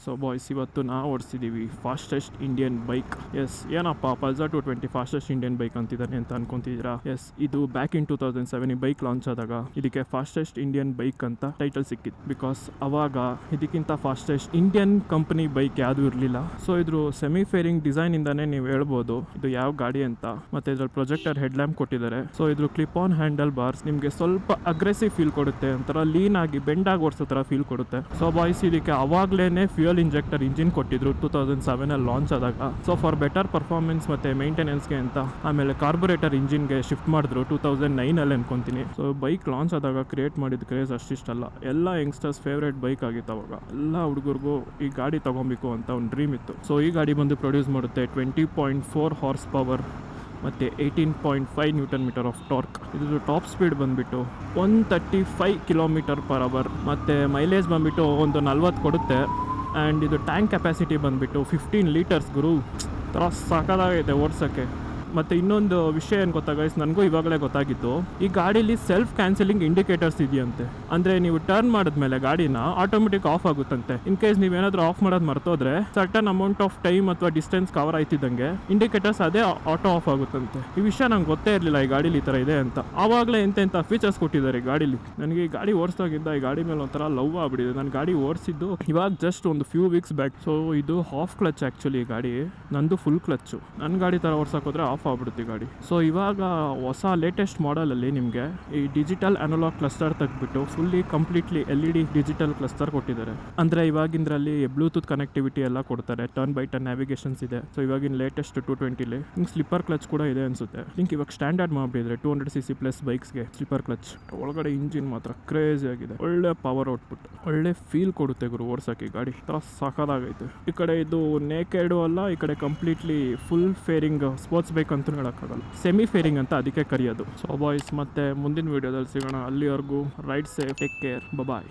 So boys, ಇವತ್ತು ನಾವು ಓಡಿಸಿದ್ದೀವಿ fastest Indian bike. S, ಏನಪ್ಪ ಪಲ್ಸರ್ 220 ಫಾಸ್ಟೆಸ್ಟ್ ಇಂಡಿಯನ್ ಬೈಕ್ ಅಂತಿದ್ದಾನೆ ಅಂತ ಅನ್ಕೊಂತಿದ್ದೀರಾ? ಎಸ್, ಇದು ಬ್ಯಾಕ್ ಇನ್ 2007 ಈ ಬೈಕ್ ಲಾಂಚ್ ಆದಾಗ ಇದಕ್ಕೆ ಫಾಸ್ಟೆಸ್ಟ್ ಇಂಡಿಯನ್ ಬೈಕ್ ಅಂತ ಟೈಟಲ್ ಸಿಕ್ಕಿತ್ತು. ಬಿಕಾಸ್ ಅವಾಗ ಇದಕ್ಕಿಂತ ಫಾಸ್ಟೆಸ್ಟ್ ಇಂಡಿಯನ್ ಕಂಪನಿ ಬೈಕ್ ಯಾವುದು ಇರಲಿಲ್ಲ. ಸೊ ಇದ್ರ ಸೆಮಿ ಫೇರಿಂಗ್ ಡಿಸೈನ್ ಇಂದಾನೆ ನೀವು ಹೇಳ್ಬೋದು ಇದು ಯಾವ ಗಾಡಿ ಅಂತ. ಮತ್ತೆ ಇದ್ರಲ್ಲಿ ಪ್ರೊಜೆಕ್ಟರ್ ಹೆಡ್ ಲ್ಯಾಂಪ್ ಕೊಟ್ಟಿದ್ದಾರೆ. ಸೊ ಇದ್ರ ಕ್ಲಿಪ್ ಆನ್ ಹ್ಯಾಂಡಲ್ ಬಾರ್ಸ್ ನಿಮಗೆ ಸ್ವಲ್ಪ ಅಗ್ರೆಸಿವ್ ಫೀಲ್ ಕೊಡುತ್ತೆ, ಒಂಥರ ಲೀನ್ ಆಗಿ ಬೆಂಡ್ ಆಗಿ ಓಡಿಸೋ ಥರ ಫೀಲ್ ಕೊಡುತ್ತೆ. ಸೊ ಬಾಯ್ಸ್, ಇದಕ್ಕೆ ಅವಾಗ್ಲೇನೆ ಫ್ಯೂಯಲ್ ಇಂಜೆಕ್ಟರ್ ಇಂಜಿನ್ ಕೊಟ್ಟಿದ್ರು 2007 ಅಲ್ಲಿ ಲಾಂಚ್ ಆದಾಗ. ಸೊ ಫಾರ್ ಬೆಟರ್ ಪರ್ಫಾರ್ಮೆನ್ಸ್ ಮತ್ತೆ ಮೇಂಟೆನೆನ್ಸ್ಗೆ ಅಂತ ಆಮೇಲೆ ಕಾರ್ಬೊರೇಟರ್ ಇಂಜಿನ್ಗೆ ಶಿಫ್ಟ್ ಮಾಡಿದ್ರು 2009 ಅಲ್ಲಿ ಅನ್ಕೊಂತೀನಿ. ಸೊ ಬೈಕ್ ಲಾಂಚ್ ಆದಾಗ ಕ್ರಿಯೇಟ್ ಮಾಡಿದ ಕ್ರೇಜ್ ಅಷ್ಟಿಷ್ಟಲ್ಲ, ಎಲ್ಲ ಯಂಗ್ಸ್ಟರ್ಸ್ ಫೇವ್ರೇಟ್ ಬೈಕ್ ಆಗಿತ್ತು ಅವಾಗ. ಎಲ್ಲ ಹುಡುಗರಿಗೂ ಈ ಗಾಡಿ ತಗೊಬೇಕು ಅಂತ ಒಂದು ಡ್ರೀಮ್ ಇತ್ತು. ಸೊ ಈ ಗಾಡಿ ಬಂದು ಪ್ರೊಡ್ಯೂಸ್ ಮಾಡುತ್ತೆ 20.4 ಹಾರ್ಸ್ ಪವರ್ ಮತ್ತು 18.5 ನ್ಯೂಟನ್ ಮೀಟರ್ ಆಫ್ ಟಾರ್ಕ್. ಇದ್ರ ಟಾಪ್ ಸ್ಪೀಡ್ ಬಂದುಬಿಟ್ಟು 135 km/h ಮತ್ತು ಮೈಲೇಜ್ ಬಂದುಬಿಟ್ಟು ಒಂದು 40 ಕೊಡುತ್ತೆ. ಆ್ಯಂಡ್ ಇದು ಟ್ಯಾಂಕ್ ಕೆಪಾಸಿಟಿ ಬಂದುಬಿಟ್ಟು 15 ಲೀಟರ್ಸ್ ಗುರು. ಥರ ಸಾಕಾಗೈತೆ ಓಡ್ಸೋಕ್ಕೆ. ಮತ್ತು ಇನ್ನೊಂದು ವಿಷಯ ಏನು ಗೊತ್ತಾ ಗೈಸ್, ನನಗೂ ಇವಾಗಲೇ ಗೊತ್ತಾಗಿತ್ತು, ಈ ಗಾಡೀಲಿ ಸೆಲ್ಫ್ ಕ್ಯಾನ್ಸಲಿಂಗ್ ಇಂಡಿಕೇಟರ್ಸ್ ಇದೆಯಂತೆ. ಅಂದರೆ ನೀವು ಟರ್ನ್ ಮಾಡಿದ್ಮೇಲೆ ಗಾಡಿನ ಆಟೋಮೆಟಿಕ್ ಆಫ್ ಆಗುತ್ತಂತೆ. ಇನ್ ಕೇಸ್ ನೀವೇನಾದರೂ ಆಫ್ ಮಾಡೋದು ಮರ್ತೋದ್ರೆ ಸರ್ಟನ್ ಅಮೌಂಟ್ ಆಫ್ ಟೈಮ್ ಅಥವಾ ಡಿಸ್ಟೆನ್ಸ್ ಕವರ್ ಆಯ್ತಿದ್ದಂಗೆ ಇಂಡಿಕೇಟರ್ಸ್ ಅದೇ ಆಟೋ ಆಫ್ ಆಗುತ್ತಂತೆ. ಈ ವಿಷಯ ನಂಗೆ ಗೊತ್ತೇ ಇರಲಿಲ್ಲ ಈ ಗಾಡೀಲಿ ಈ ಥರ ಇದೆ ಅಂತ. ಆವಾಗಲೇ ಎಂತೆಂಥ ಫೀಚರ್ಸ್ ಕೊಟ್ಟಿದ್ದಾರೆ ಈ ಗಾಡೀಲಿ. ನನಗೆ ಈ ಗಾಡಿ ಓಡಿಸ್ದಾಗಿದ್ದ ಈ ಗಾಡಿ ಮೇಲೆ ಒಂಥರ ಲವ್ ಆಗ್ಬಿಟ್ಟಿದೆ. ನಾನು ಗಾಡಿ ಓಡಿಸಿದ್ದು ಇವಾಗ ಜಸ್ಟ್ ಒಂದು ಫ್ಯೂ ವೀಕ್ಸ್ ಬ್ಯಾಕ್. ಸೊ ಇದು ಹಾಫ್ ಕ್ಲಚ್ ಆ್ಯಕ್ಚುಲಿ ಈ ಗಾಡಿ, ನಂದು ಫುಲ್ ಕ್ಲಚ್ಚು. ನನ್ನ ಗಾಡಿ ಥರ ಓಡಿಸೋಕೋದ್ರೆ ಆಫ್ ಆಗ್ಬಿಡುತ್ತೆ ಗಾಡಿ. ಸೊ ಇವಾಗ ಹೊಸ ಲೇಟೆಸ್ಟ್ ಮಾಡೆಲಲ್ಲಿ ನಿಮಗೆ ಈ ಡಿಜಿಟಲ್ ಅನಲಾಗ್ ಕ್ಲಸ್ಟರ್ ತೆಗೆದ್ಬಿಟ್ಟು fully completely LED digital cluster ಕೊಟ್ಟಿದ್ದಾರೆ. ಅಂದರೆ ಇವಾಗಿಂದ್ರಲ್ಲಿ ಬ್ಲೂಟೂತ್ ಕನೆಕ್ಟಿವಿಟಿ ಎಲ್ಲ ಕೊಡ್ತಾರೆ, ಟರ್ನ್ ಬೈ ಟರ್ನ್ ನ್ಯಾವಿಗೇಷನ್ಸ್ ಇದೆ. ಸೊ ಇವಾಗಿನ ಲೇಟೆಸ್ಟ್ 220ಲಿ ಹಿಂಗೆ ಸ್ಲಿಪ್ಪರ್ ಕ್ಲಚ್ ಕೂಡ ಇದೆ ಅನಿಸುತ್ತೆ. ಹಿಂಗೆ ಇವಾಗ ಸ್ಟ್ಯಾಂಡರ್ಡ್ ಮಾಡಿಬಿಟ್ಟಿದ್ರೆ 200cc ಪ್ಲಸ್ ಬೈಕ್ಸ್ಗೆ ಸ್ಲಿಪ್ಪರ್ ಕ್ಲಚ್. ಒಳಗಡೆ ಇಂಜಿನ್ ಮಾತ್ರ ಕ್ರೇಜಿ ಆಗಿದೆ, ಒಳ್ಳೆ ಪವರ್ ಔಟ್ಪುಟ್, ಒಳ್ಳೆ ಫೀಲ್ ಕೊಡುತ್ತೆ ಗುರು ಓಡ್ಸೋಕ್ಕೆ ಗಾಡಿ. ಥರ ಸಾಕಾಗೈತೆ. ಈ ಕಡೆ ಇದು ನೇಕೆಡು ಅಲ್ಲ, ಈ ಕಡೆ completely full fairing sports bike ಅಂತ ಹೇಳೋಕ್ಕಾಗಲ್ಲ, ಸೆಮಿ ಫೇರಿಂಗ್ ಅಂತ ಅದಕ್ಕೆ ಕರೆಯೋದು. ಸೊ ಬಾಯ್ಸ್, ಮತ್ತೆ ಮುಂದಿನ ವೀಡಿಯೋದಲ್ಲಿ ಸಿಗೋಣ. ಅಲ್ಲಿವರೆಗೂ ರೈಡ್ ಸೇಫ್, ಟೇಕ್ ಕೇರ್, ಬಾಯ್.